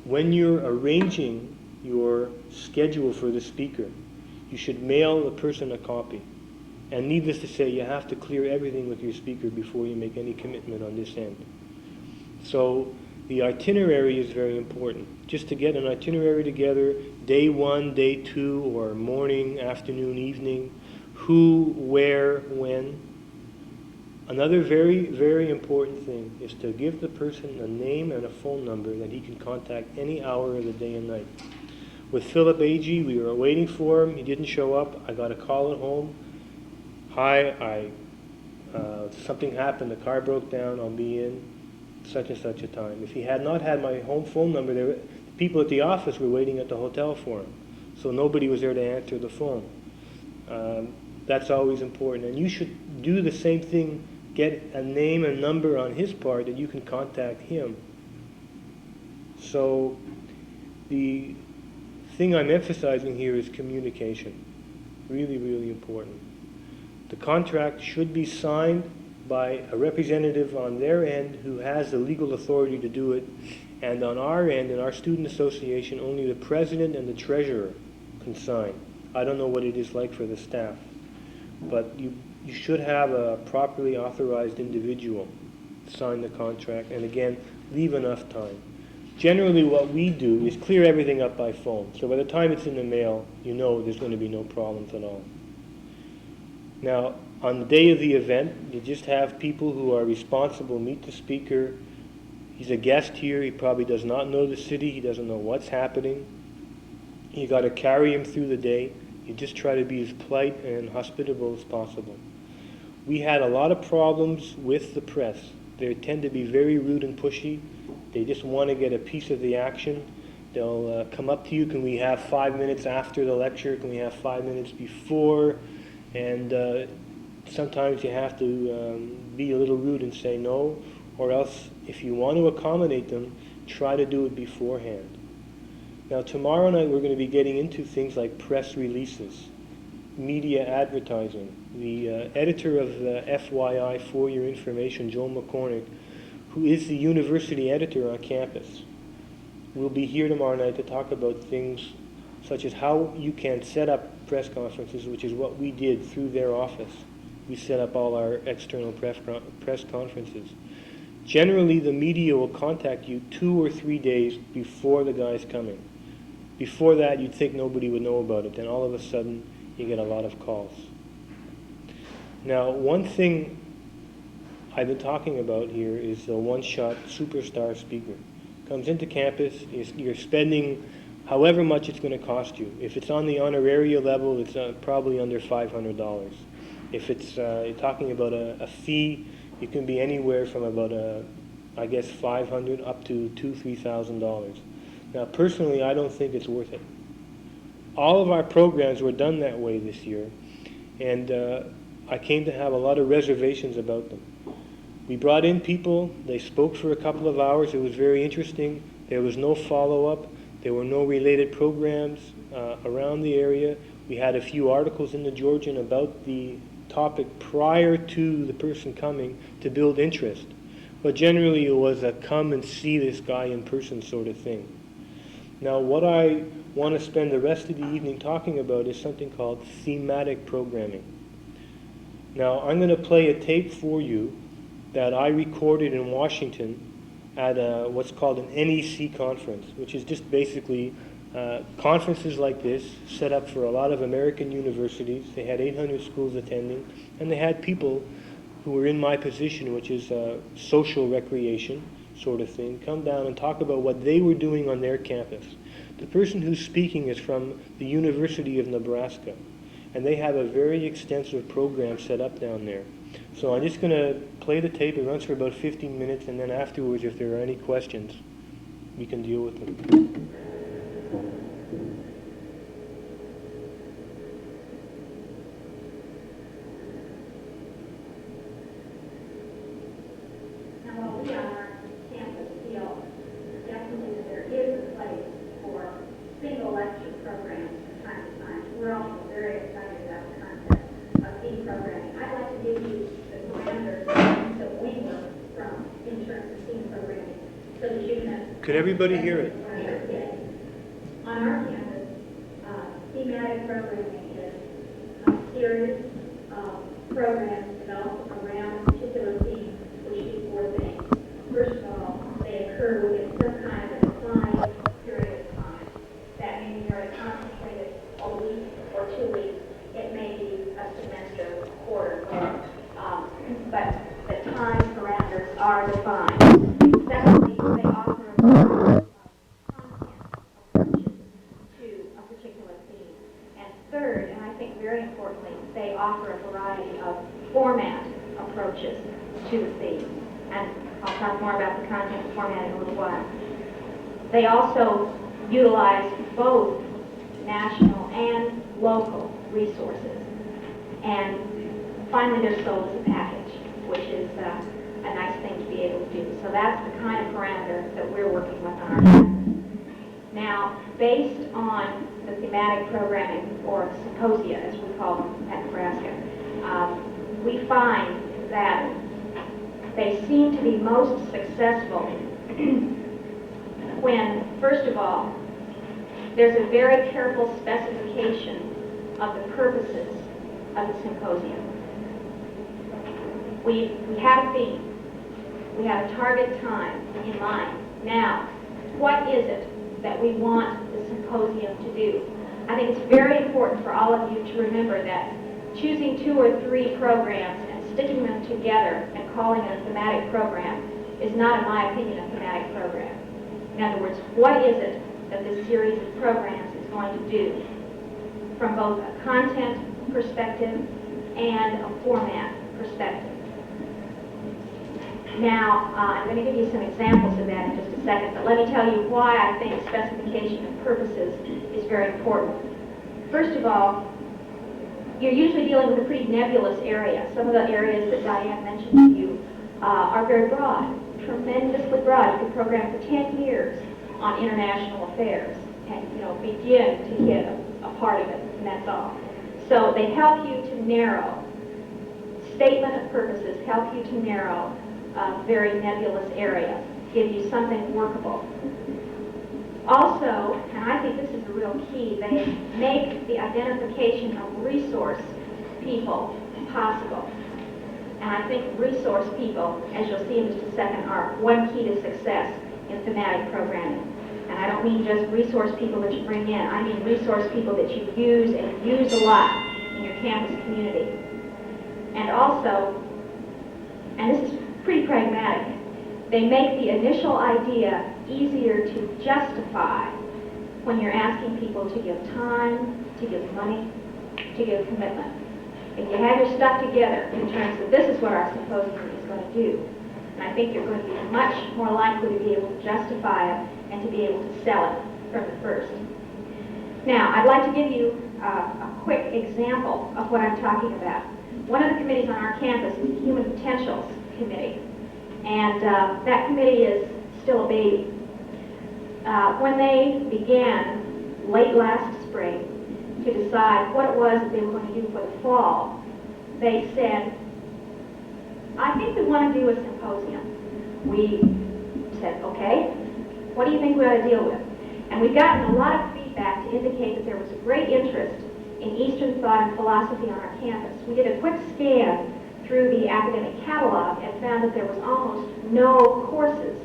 Speaker 7: when you're arranging your schedule for the speaker, you should mail the person a copy. And needless to say, you have to clear everything with your speaker before you make any commitment on this end. So the itinerary is very important. Just to get an itinerary together, day 1, day 2, or morning, afternoon, evening, who, where, when. Another very, very important thing is to give the person a name and a phone number that he can contact any hour of the day and night. With Philip Agee, we were waiting for him. He didn't show up. I got a call at home. Hi, something happened. The car broke down. I'll be in such and such a time. If he had not had my home phone number, the people at the office were waiting at the hotel for him. So nobody was there to answer the phone. That's always important. And you should do the same thing. Get a name and number on his part that you can contact him. So the thing I'm emphasizing here is communication. Really, really important. The contract should be signed by a representative on their end who has the legal authority to do it, and on our end, in our student association, only the president and the treasurer can sign. I don't know what it is like for the staff, but you should have a properly authorized individual sign the contract, and again, leave enough time. Generally what we do is clear everything up by phone, so by the time it's in the mail, you know there's going to be no problems at all. Now, on the day of the event, you just have people who are responsible meet the speaker. He's a guest here, he probably does not know the city, he doesn't know what's happening. You got to carry him through the day. You just try to be as polite and hospitable as possible. We had a lot of problems with the press. They tend to be very rude and pushy. They just want to get a piece of the action. They'll come up to you, can we have 5 minutes after the lecture, can we have 5 minutes before? And sometimes you have to be a little rude and say no, or else if you want to accommodate them, try to do it beforehand. Now tomorrow night we're going to be getting into things like press releases, media advertising. The editor of FYI, For Your Information, Joel McCormick, who is the university editor on campus, will be here tomorrow night to talk about things such as how you can set up press conferences, which is what we did through their office. We set up all our external press conferences. Generally, the media will contact you 2 or 3 days before the guy's coming. Before that, you'd think nobody would know about it. Then all of a sudden, you get a lot of calls. Now, one thing I've been talking about here is the one-shot superstar speaker. Comes into campus, you're spending however much it's going to cost you. If it's on the honoraria level, it's probably under $500. If it's you're talking about a fee, it can be anywhere from about I guess $500 up to $2,000–3,000. Now, personally, I don't think it's worth it. All of our programs were done that way this year, and I came to have a lot of reservations about them. We brought in people, they spoke for a couple of hours, it was very interesting. There was no follow-up, there were no related programs around the area. We had a few articles in the Georgian about the topic prior to the person coming to build interest. But generally it was a come and see this guy in person sort of thing. Now what I want to spend the rest of the evening talking about is something called thematic programming. Now I'm going to play a tape for you that I recorded in Washington at what's called an NEC conference, which is just basically conferences like this set up for a lot of American universities. They had 800 schools attending, and they had people who were in my position, which is social recreation sort of thing, come down and talk about what they were doing on their campus. The person who's speaking is from the University of Nebraska, and they have a very extensive program set up down there. So I'm just going to play the tape. It runs for about 15 minutes, and then afterwards, if there are any questions, we can deal with them. Could everybody hear it?
Speaker 8: On our campus, thematic programming is a series of programs developed around a particular theme, which do 4 things. First of all, they occur within some kind of a defined period of time. That means they're concentrated a week or 2 weeks. It may be a semester, a quarter, but the time parameters are defined. Secondly, they offer content approaches to a particular theme. And third, and I think very importantly, they offer a variety of format approaches to the theme. And I'll talk more about the content and format in a little while. They also utilize both national and local resources. And finally, they're sold as a package, which is a nice thing to be able to do. So that's the kind of parameter that we're working with on our campus. Now, based on the thematic programming, or symposia as we call them at Nebraska, we find that they seem to be most successful when, first of all, there's a very careful specification of the purposes of the symposium. We have a theme. We have a target time in mind. Now, what is it that we want the symposium to do? I think it's very important for all of you to remember that choosing 2 or 3 programs and sticking them together and calling it a thematic program is not, in my opinion, a thematic program. In other words, what is it that this series of programs is going to do from both a content perspective and a format perspective? Now, I'm going to give you some examples of that in just a second, but let me tell you why I think specification of purposes is very important. First of all, you're usually dealing with a pretty nebulous area. Some of the areas that Diane mentioned to you are very broad, tremendously broad. You could program for 10 years on international affairs and, begin to hit a part of it, and that's all. So they help you to narrow. Statement of purposes help you to narrow a very nebulous area, give you something workable. Also, and I think this is a real key, they make the identification of resource people possible. And I think resource people, as you'll see in just a second, are one key to success in thematic programming. And I don't mean just resource people that you bring in. I mean resource people that you use and use a lot in your campus community. And also, and this is pretty pragmatic, they make the initial idea easier to justify when you're asking people to give time, to give money, to give commitment. If you have your stuff together in terms of this is what our symposium is going to do, and I think you're going to be much more likely to be able to justify it and to be able to sell it from the first. Now, I'd like to give you a quick example of what I'm talking about. One of the committees on our campus is the Human Potentials Committee, and that committee is still a baby. When they began late last spring to decide what it was that they were going to do for the fall, they said, I think we want to do a symposium. We said, okay, what do you think we ought to deal with? And we've gotten a lot of feedback to indicate that there was a great interest in Eastern thought and philosophy on our campus. We did a quick scan through the academic catalog and found that there was almost no courses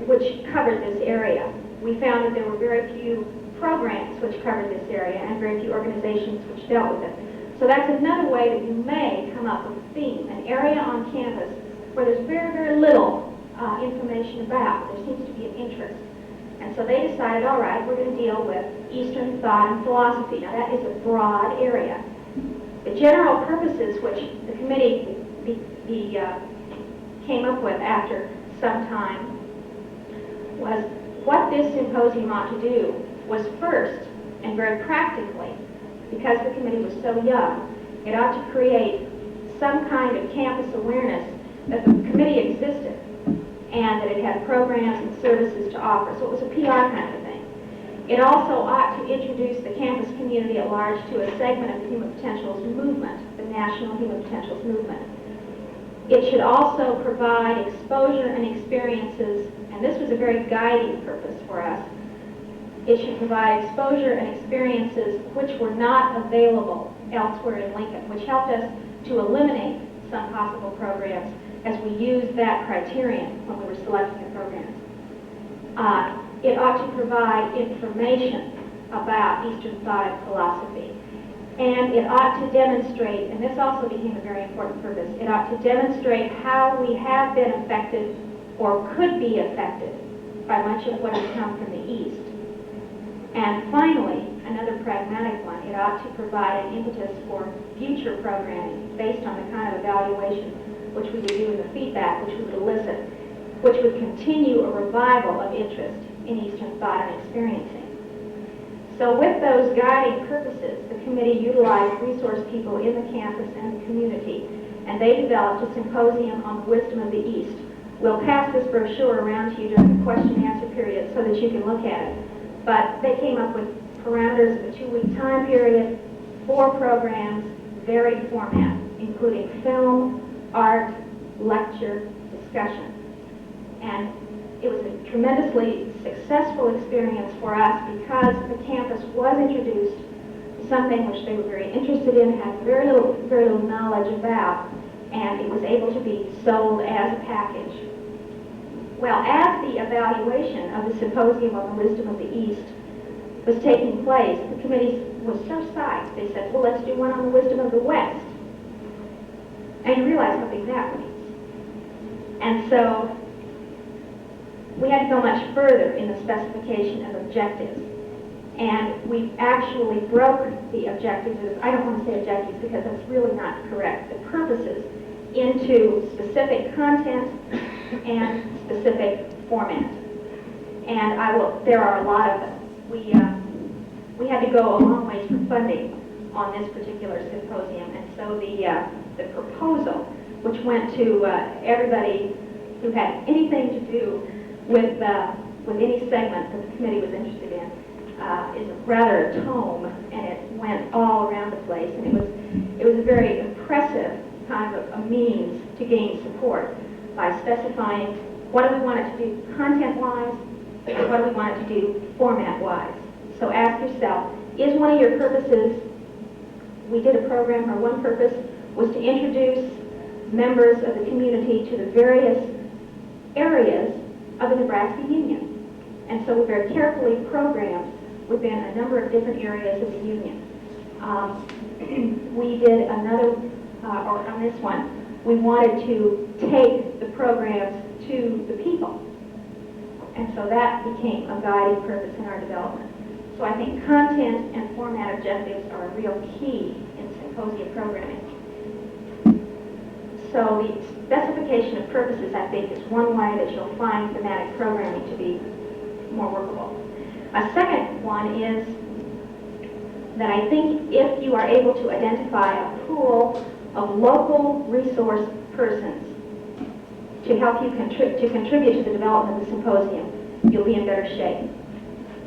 Speaker 8: which covered this area. We found that there were very few programs which covered this area and very few organizations which dealt with it. So that's another way that you may come up with a theme, an area on campus where there's very, very little information about. There seems to be an interest. And so they decided, all right, we're going to deal with Eastern thought and philosophy. Now that is a broad area. The general purposes which the committee came up with after some time was what this symposium ought to do was first, and very practically, because the committee was so young, it ought to create some kind of campus awareness that the committee existed and that it had programs and services to offer. So it was a PR kind of thing. It also ought to introduce the campus community at large to a segment of the Human Potentials movement, the National Human Potentials movement. It should also provide exposure and experiences, and this was a very guiding purpose for us. It should provide exposure and experiences which were not available elsewhere in Lincoln, which helped us to eliminate some possible programs as we used that criterion when we were selecting the programs. It ought to provide information about Eastern thought and philosophy. And it ought to demonstrate, and this also became a very important purpose, it ought to demonstrate how we have been affected or could be affected by much of what has come from the East. And finally, another pragmatic one, it ought to provide an impetus for future programming based on the kind of evaluation which we would do in the feedback, which we would elicit, which would continue a revival of interest in Eastern thought and experiencing. So with those guiding purposes, the committee utilized resource people in the campus and the community, and they developed a symposium on the wisdom of the East. We'll pass this brochure around to you during the question and answer period so that you can look at it. But they came up with parameters of a 2-week time period, 4 programs, varied format, including film, art, lecture, discussion. And it was a tremendously successful experience for us because the campus was introduced to something which they were very interested in, had very little knowledge about, and it was able to be sold as a package. Well, as the evaluation of the Symposium on the Wisdom of the East was taking place, the committee was so psyched. They said, well, let's do one on the wisdom of the West. And you realize how big that means. And so we had to go much further in the specification of objectives. And we actually broke the objectives, I don't want to say objectives because that's really not correct, the purposes, into specific content and specific format. And there are a lot of them. We had to go a long ways for funding on this particular symposium, and so the proposal, which went to everybody who had anything to do with any segment that the committee was interested in, is rather a tome, and it went all around the place, and it was a very impressive kind of a means to gain support by specifying what do we want it to do content-wise, and what do we want it to do format-wise. So ask yourself, is one of your purposes, we did a program where one purpose was to introduce members of the community to the various areas of the Nebraska Union. And so we very carefully programmed within a number of different areas of the Union. We did another, or on this one, we wanted to take the programs to the people. And so that became a guiding purpose in our development. So I think content and format objectives are a real key in symposium programming. So the specification of purposes, I think, is one way that you'll find thematic programming to be more workable. A second one is that I think if you are able to identify a pool of local resource persons to help you contribute to the development of the symposium, you'll be in better shape.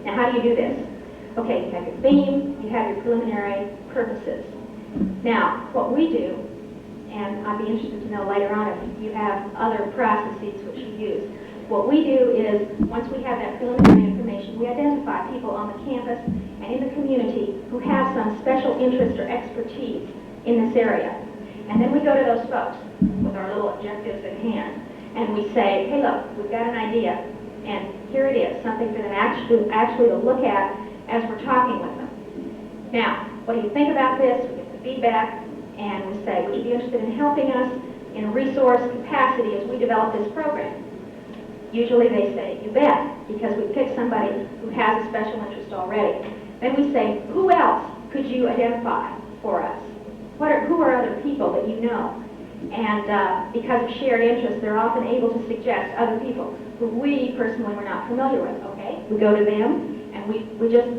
Speaker 8: Now, how do you do this? Okay, you have your theme, you have your preliminary purposes. Now, what we do, and I'd be interested to know later on if you have other processes which you use, what we do is, once we have that preliminary information, we identify people on the campus and in the community who have some special interest or expertise in this area. And then we go to those folks with our little objectives in hand, and we say, hey, look, we've got an idea, and here it is, something for them actually to look at as we're talking with them. Now, what do you think about this? We get the feedback, and we say, would you be interested in helping us in a resource capacity as we develop this program? Usually they say, you bet, because we picked somebody who has a special interest already. Then we say, who else could you identify for us? Who are other people that you know? And because of shared interest, they're often able to suggest other people who we personally were not familiar with. Okay, we go to them, and we just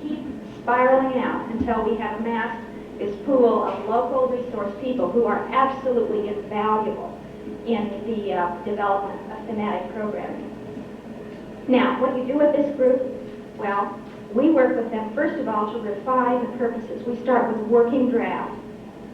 Speaker 8: keep spiraling out until we have amassed this pool of local resource people who are absolutely invaluable in the development of thematic programming. Now, what do you do with this group? Well, we work with them, first of all, to refine the purposes. We start with a working draft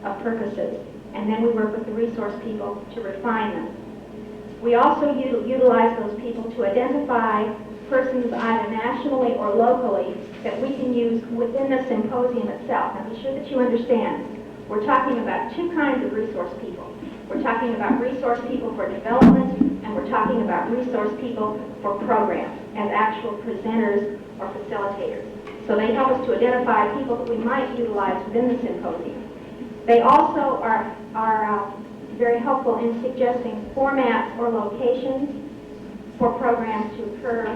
Speaker 8: of purposes, and then we work with the resource people to refine them. We also utilize those people to identify persons either nationally or locally that we can use within the symposium itself. Now be sure that you understand, we're talking about two kinds of resource people. We're talking about resource people for development, and we're talking about resource people for programs as actual presenters or facilitators. So they help us to identify people that we might utilize within the symposium. They also are very helpful in suggesting formats or locations for programs to occur.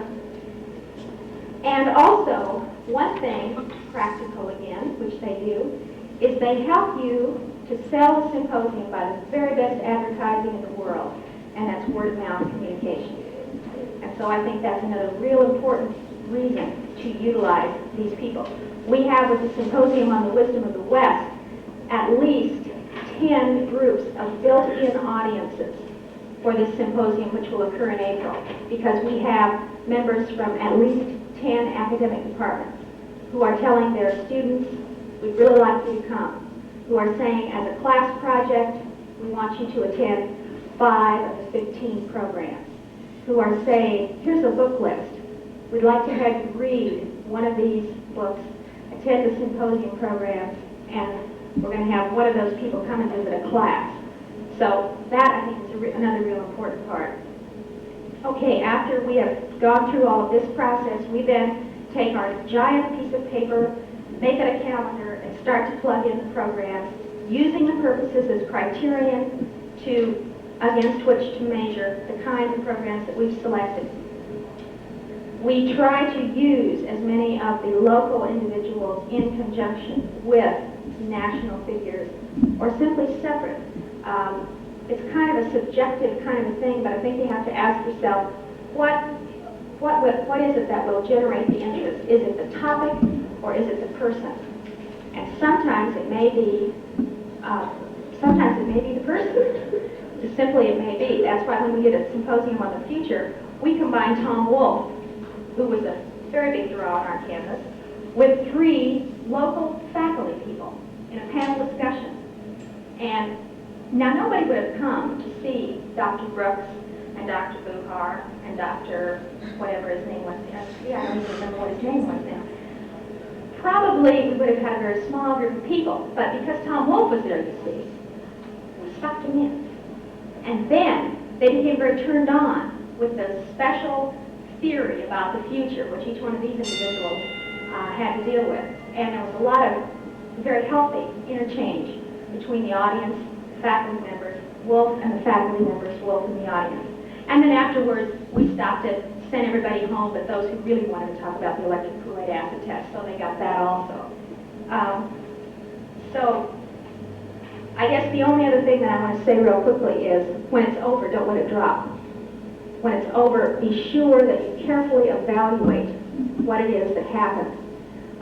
Speaker 8: And also, one thing, practical again, which they do, is they help you to sell the symposium by the very best advertising in the world, and that's word-of-mouth communication. And so I think that's another real important reason to utilize these people. We have with the Symposium on the Wisdom of the West at least 10 groups of built-in audiences for this symposium, which will occur in April, because we have members from at least 10 academic departments who are telling their students, we'd really like you to come. who are saying, as a class project, we want you to attend 5 of the 15 programs, who are saying, here's a book list. We'd like to have you read one of these books, attend the symposium program, and we're going to have one of those people come and visit a class. So that, I think, is another real important part. Okay, after we have gone through all of this process, we then take our giant piece of paper, make it a calendar, and start to plug in the programs, using the purposes as criterion against which to measure the kinds of programs that we've selected. We try to use as many of the local individuals in conjunction with national figures, or simply separate. It's kind of a subjective kind of a thing, but I think you have to ask yourself, what is it that will generate the interest? Is it the topic, or is it the person? And sometimes it may be the person. Just simply it may be. That's why when we did a symposium on the future, we combined Tom Wolfe, who was a very big draw on our campus, with 3 local faculty people in a panel discussion. And now nobody would have come to see Dr. Brooks and Dr. Buchar and Dr. whatever his name was. Yeah, I don't even remember what his name was now. Probably we would have had a very small group of people, but because Tom Wolfe was there to see, we sucked him in. And then they became very turned on with the special theory about the future, which each one of these individuals had to deal with. And there was a lot of very healthy interchange between the audience, faculty members, Wolfe, and the faculty members, Wolfe and the audience. And then afterwards, we stopped to send everybody home, but those who really wanted to talk about the electric Kool-Aid acid test, so they got that also. So I guess the only other thing that I want to say real quickly is, when it's over, don't let it drop. When it's over, be sure that you carefully evaluate what it is that happened.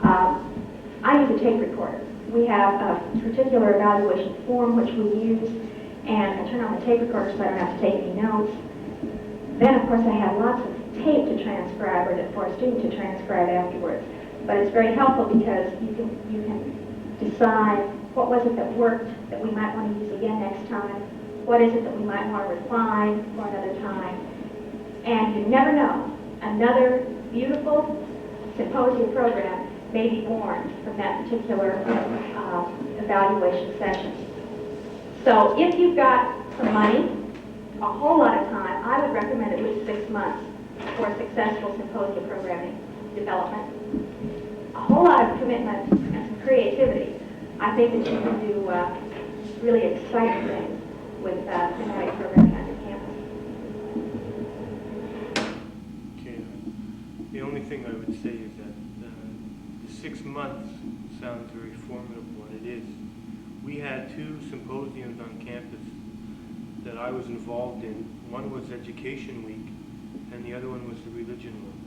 Speaker 8: I use a tape recorder. We have a particular evaluation form which we use, and I turn on the tape recorder so I don't have to take any notes. Then, of course, I have lots of tape to transcribe, or for a student to transcribe afterwards. But it's very helpful because you can decide what was it that worked that we might want to use again next time, what is it that we might want to refine for another time. And you never know, another beautiful symposium program may be born from that particular evaluation session. So if you've got some money, a whole lot of time, I would recommend at least 6 months for successful symposium programming development. A whole lot of commitment and some creativity. I think that you can do really exciting things with thematic programming on your campus.
Speaker 7: Okay. The only thing I would say is that the 6 months sounds very formidable, and it is. We had 2 symposiums on campus that I was involved in. One was Education Week, and the other one was the Religion one.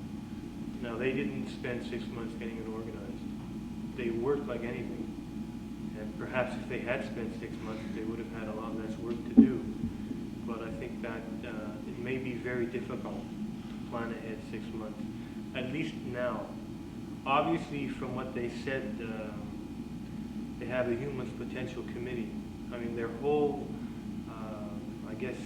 Speaker 7: Now, they didn't spend 6 months getting it organized. They worked like anything. And perhaps if they had spent 6 months, they would have had a lot less work to do. But I think that it may be very difficult to plan ahead 6 months, at least now. Obviously, from what they said, they have a Human Potential Committee. I mean, their whole, I guess,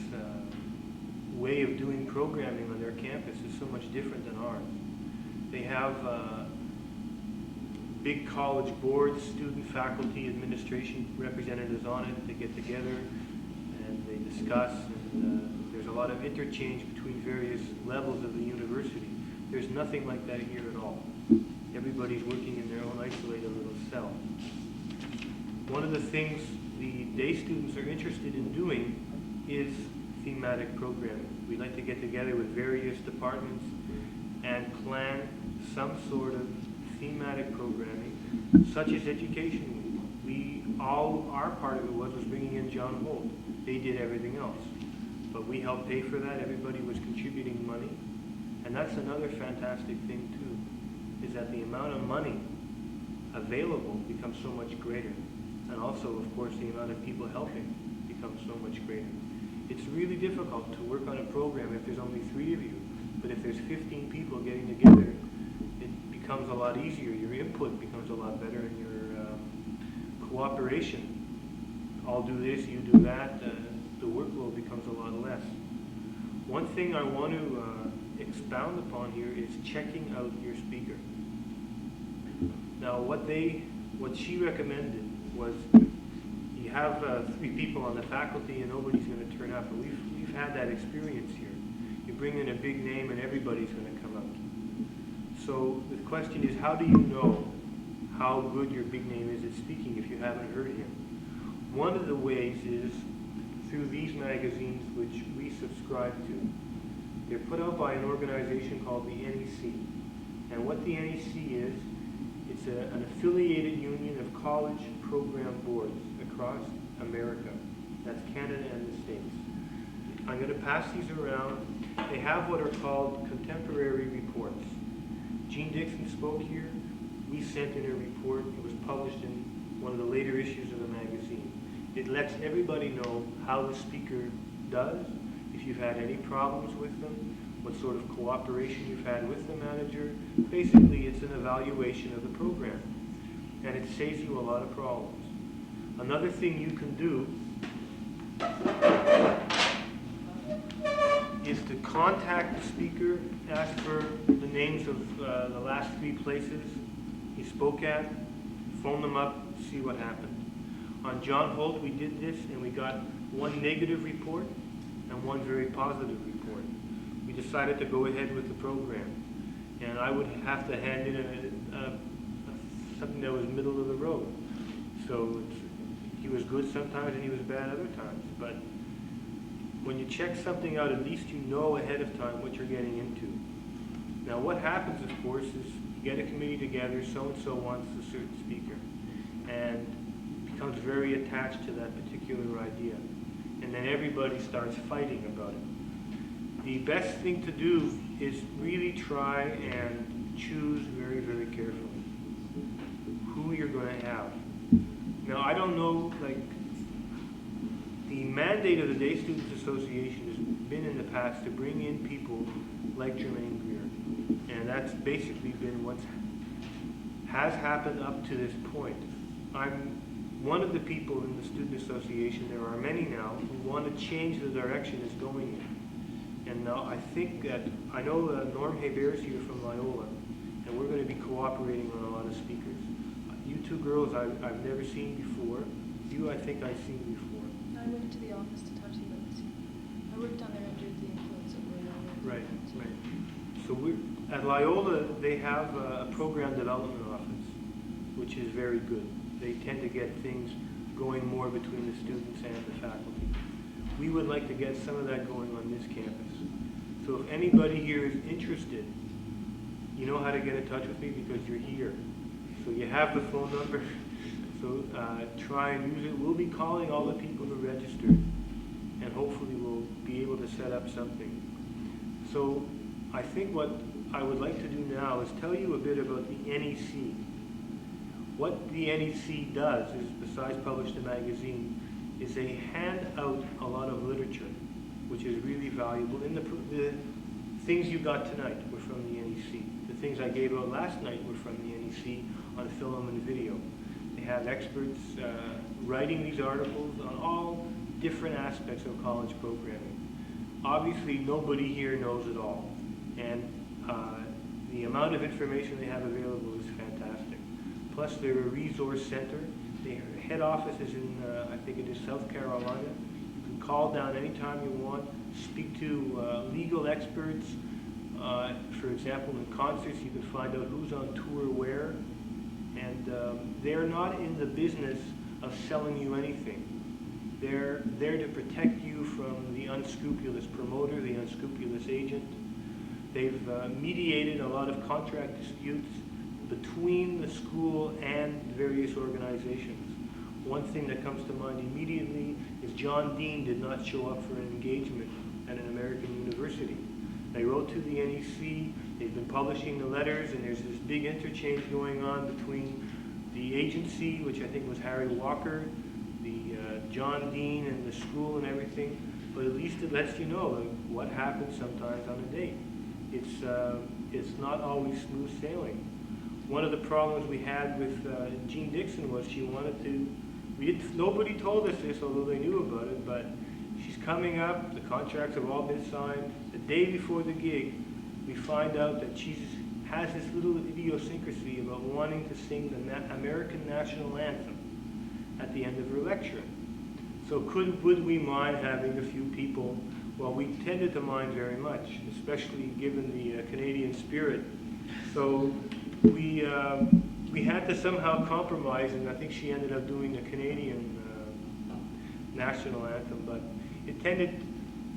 Speaker 7: way of doing programming on their campus is so much different than ours. They have big college boards, student, faculty, administration representatives on it. They get together and they discuss, and there's a lot of interchange between various levels of the university. There's nothing like that here at all. Everybody's working in their own isolated little cell. One of the things the day students are interested in doing is thematic programming. We like to get together with various departments and plan some sort of thematic programming, such as Education Week. Our part of it was bringing in John Holt. They did everything else. But we helped pay for that. Everybody was contributing money. And that's another fantastic thing, too, is that the amount of money available becomes so much greater. And also, of course, the amount of people helping becomes so much greater. It's really difficult to work on a program if there's only 3 of you. But if there's 15 people getting together, it becomes a lot easier. Your input becomes a lot better, and your cooperation I'll do this, you do that, the workload becomes a lot less. One thing I want to expound upon here is checking out your speaker. Now, what she recommended was you have 3 people on the faculty and nobody's going to turn up. And we've had that experience here. You bring in a big name and everybody's going to come out. So the question is, how do you know how good your big name is at speaking if you haven't heard him? One of the ways is through these magazines which we subscribe to. They're put out by an organization called the NEC. And what the NEC is, it's an affiliated union of college program boards across America. That's Canada and the States. I'm going to pass these around. They have what are called contemporary reports. Jean Dixon spoke here. We sent in a report. It was published in one of the later issues of the magazine. It lets everybody know how the speaker does, if you've had any problems with them, what sort of cooperation you've had with the manager. Basically, it's an evaluation of the program, and it saves you a lot of problems. Another thing you can do is to contact the speaker, ask for the names of the last 3 places he spoke at, phone them up, see what happened. On John Holt, we did this, and we got 1 negative report and 1 very positive report. We decided to go ahead with the program, and I would have to hand in something that was middle of the road. So he was good sometimes and he was bad other times. But when you check something out, at least you know ahead of time what you're getting into. Now what happens, of course, is you get a committee together, so-and-so wants a certain speaker, and becomes very attached to that particular idea. And then everybody starts fighting about it. The best thing to do is really try and choose very, very carefully who you're going to have. Now, I don't know, like, the mandate of the Day Students Association has been in the past to bring in people like Jermaine Greer. And that's basically been what has happened up to this point. I'm one of the people in the Student Association, there are many now, who want to change the direction it's going in. And now I think that, I know Norm Hebert is here from Loyola, and we're going to be cooperating on a lot of speakers. You 2 girls I've never seen before. You, I think I've seen before.
Speaker 9: I went to the office to talk to you about this. I worked down there under the influence of Loyola.
Speaker 7: Right, right. So at Loyola, they have a program development office, which is very good. They tend to get things going more between the students and the faculty. We would like to get some of that going on this campus. So if anybody here is interested, you know how to get in touch with me because you're here. So you have the phone number, so try and use it. We'll be calling all the people who registered, and hopefully we'll be able to set up something. So I think what I would like to do now is tell you a bit about the NEC. What the NEC does is, besides publish the magazine, is they hand out a lot of literature, which is really valuable. And the things you got tonight were from the NEC. The things I gave out last night were from the NEC on film and video. They have experts writing these articles on all different aspects of college programming. Obviously, nobody here knows it all. And the amount of information they have available is fantastic. Plus, they're a resource center. Their head office is in, I think it is South Carolina. You can call down anytime you want, speak to legal experts. For example, in concerts, you can find out who's on tour where. And they're not in the business of selling you anything. They're there to protect you from the unscrupulous promoter, the unscrupulous agent. They've mediated a lot of contract disputes between the school and various organizations. One thing that comes to mind immediately is John Dean did not show up for an engagement at an American university. They wrote to the NEC, they've been publishing the letters, and there's this big interchange going on between the agency, which I think was Harry Walker, the John Dean and the school and everything, but at least it lets you know like, what happens sometimes on a date. It's not always smooth sailing. One of the problems we had with Jean Dixon was she wanted to Nobody told us this, although they knew about it, but she's coming up, the contracts have all been signed. The day before the gig, we find out that she has this little idiosyncrasy about wanting to sing the American national anthem at the end of her lecture. So would we mind having a few people? Well, we tended to mind very much, especially given the Canadian spirit. So we had to somehow compromise, and I think she ended up doing the Canadian national anthem. But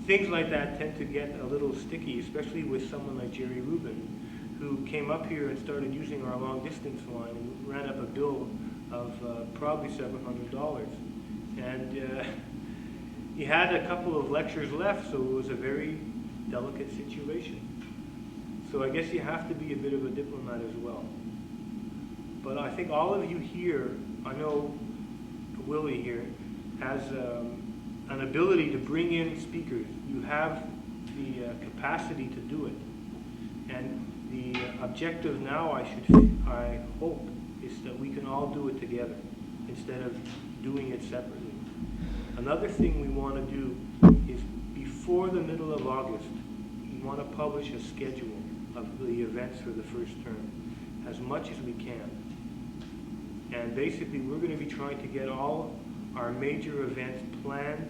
Speaker 7: things like that tend to get a little sticky, especially with someone like Jerry Rubin, who came up here and started using our long distance line and ran up a bill of probably $700. And he had a couple of lectures left, so it was a very delicate situation. So I guess you have to be a bit of a diplomat as well. But I think all of you here, I know Willie here, has an ability to bring in speakers. You have the capacity to do it. And the objective now, I hope, is that we can all do it together instead of doing it separately. Another thing we want to do is before the middle of August, we want to publish a schedule of the events for the first term, as much as we can. And basically, we're going to be trying to get all our major events planned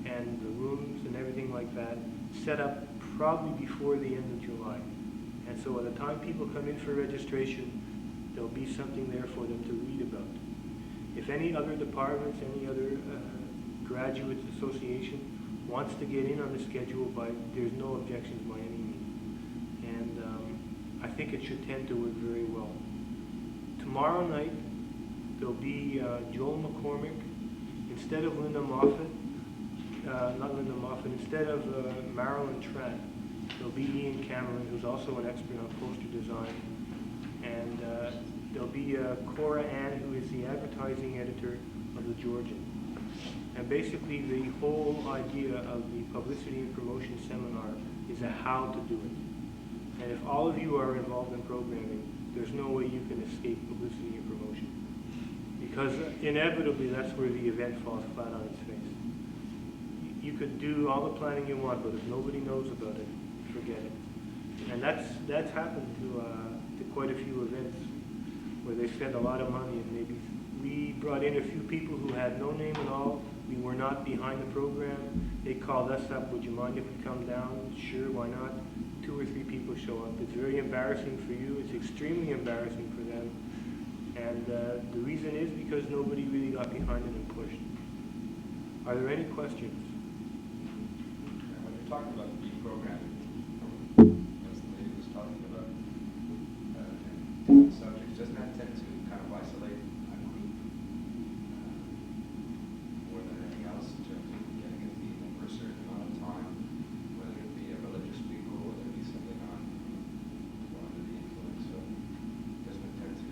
Speaker 7: and the rooms and everything like that set up probably before the end of July. And so by the time people come in for registration, there'll be something there for them to read about. If any other departments, any other graduates association wants to get in on the schedule, there's no objections by any means. And I think it should tend to work very well. Tomorrow night, there'll be Joel McCormick instead of Linda Moffat, instead of Marilyn Tratt. There'll be Ian Cameron, who's also an expert on poster design. And there'll be Cora Ann, who is the advertising editor of the Georgian. And basically the whole idea of the publicity and promotion seminar is a how to do it. And if all of you are involved in programming, there's no way you can escape publicity and promotion. Because inevitably that's where the event falls flat on its face. You could do all the planning you want, but if nobody knows about it, forget it. And that's happened to quite a few events where they spent a lot of money, and maybe we brought in a few people who had no name at all. We were not behind the program. They called us up, would you mind if we come down? Sure, why not? 2 or 3 people show up. It's very embarrassing for you. It's extremely embarrassing for them. And the reason is because nobody really got behind it and pushed. Are there any questions?
Speaker 2: When you're talking about deprogramming, as the lady was talking about different subjects, doesn't that tend to kind of isolate a group more than anything else in terms of getting a theme over a certain amount of time, whether it be a religious week or whether it be something on under the influence? So doesn't it tend to,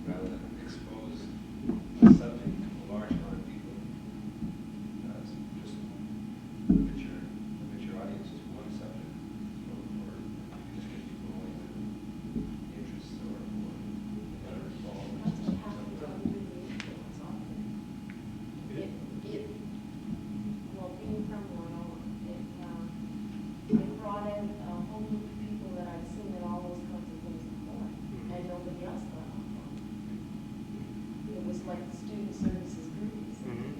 Speaker 2: rather than expose a subject to a large amount of people, just limit your audience to one subject, or just get people only with interests or that are involved?
Speaker 10: That's what happened with the influence often. Well, being from Montreal, it brought in a whole group of people that I'd seen at all those kinds of things before, and nobody else got on board. It was like the student services group or something.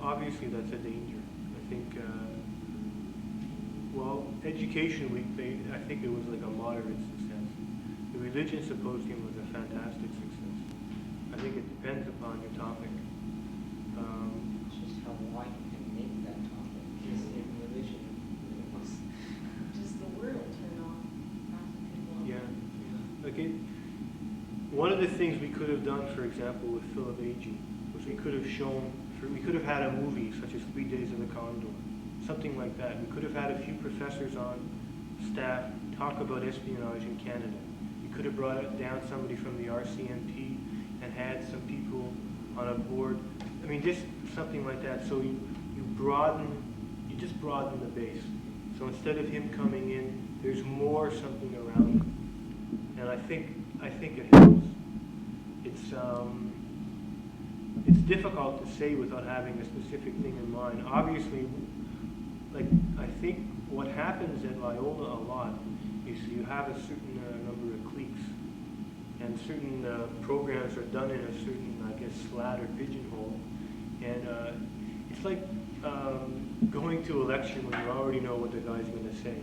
Speaker 7: Obviously that's a danger. I think, Education Week, I think it was like a moderate success. The Religion Symposium was a fantastic success. I think it depends upon your topic.
Speaker 11: It's just how wide you can make that topic. Just in religion, it was
Speaker 10: Just the word will turn off half the people.
Speaker 7: Yeah. One of the things we could have done, for example, with Philip Agee, was we could have had a movie such as 3 Days of the Condor, something like that. We could have had a few professors on staff talk about espionage in Canada. We could have brought down somebody from the RCMP and had some people on a board. I mean, just something like that. So you just broaden the base. So instead of him coming in, there's more something around him. And I think it helps. it's difficult to say without having a specific thing in mind. Obviously, like I think what happens at Loyola a lot is you have a certain number of cliques, and certain programs are done in a certain, I guess, slat or pigeonhole, and it's like going to a lecture when you already know what the guy's going to say.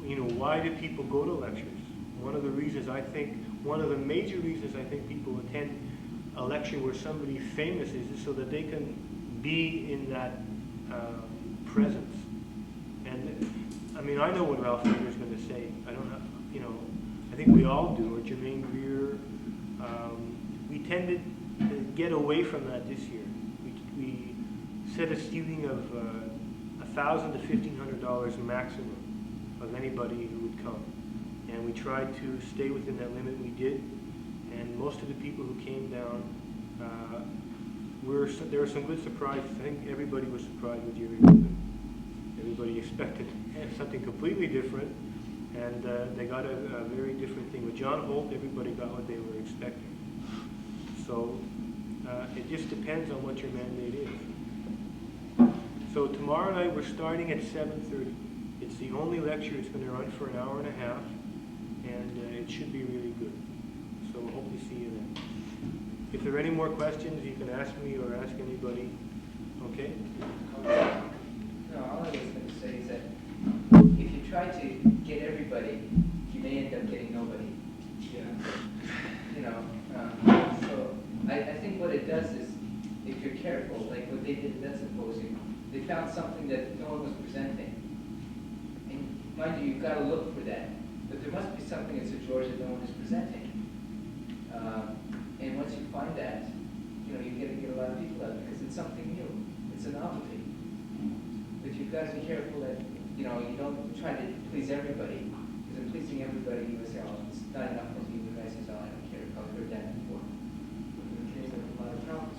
Speaker 7: You know, why do people go to lectures? One of the major reasons I think people attend a lecture where somebody famous is so that they can be in that presence. And I mean, I know what Ralph Nader's going to say. I don't have, you know, I think we all do, or Jermaine Greer. We tended to get away from that this year. We set a ceiling of $1,000 to $1,500 maximum of anybody who would come. And we tried to stay within that limit. We did. And most of the people who came down, there were some good surprises. I think everybody was surprised with Jerry Rubin. Everybody expected something completely different, and they got a very different thing. With John Holt, everybody got what they were expecting. So it just depends on what your mandate is. So tomorrow night we're starting at 7:30. It's the only lecture. It's going to run for an hour and a half, and it should be really good. So we'll hope to see you then. If there are any more questions, you can ask me or ask anybody. Okay?
Speaker 11: No, all I was going to say is that if you try to get everybody, you may end up getting nobody.
Speaker 2: Yeah.
Speaker 11: You know, so I think what it does is, if you're careful, like what they did at that symposium, they found something that no one was presenting. And mind you, you've got to look for that. But there must be something at St. George that no one is presenting. And once you find that, you know, you get a lot of people out because it's something new. It's a novelty. But you've got to be careful that, you know, you don't try to please everybody. Because in pleasing everybody, you will say, oh, it's not enough for me. The guy says, oh, I don't care. I've heard that before. It creates a lot of problems.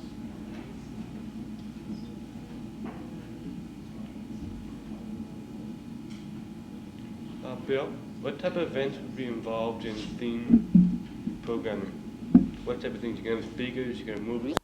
Speaker 6: Bill, what type of events would be involved in theme programming? What type of things? You're going to have speakers, you're going to have movies?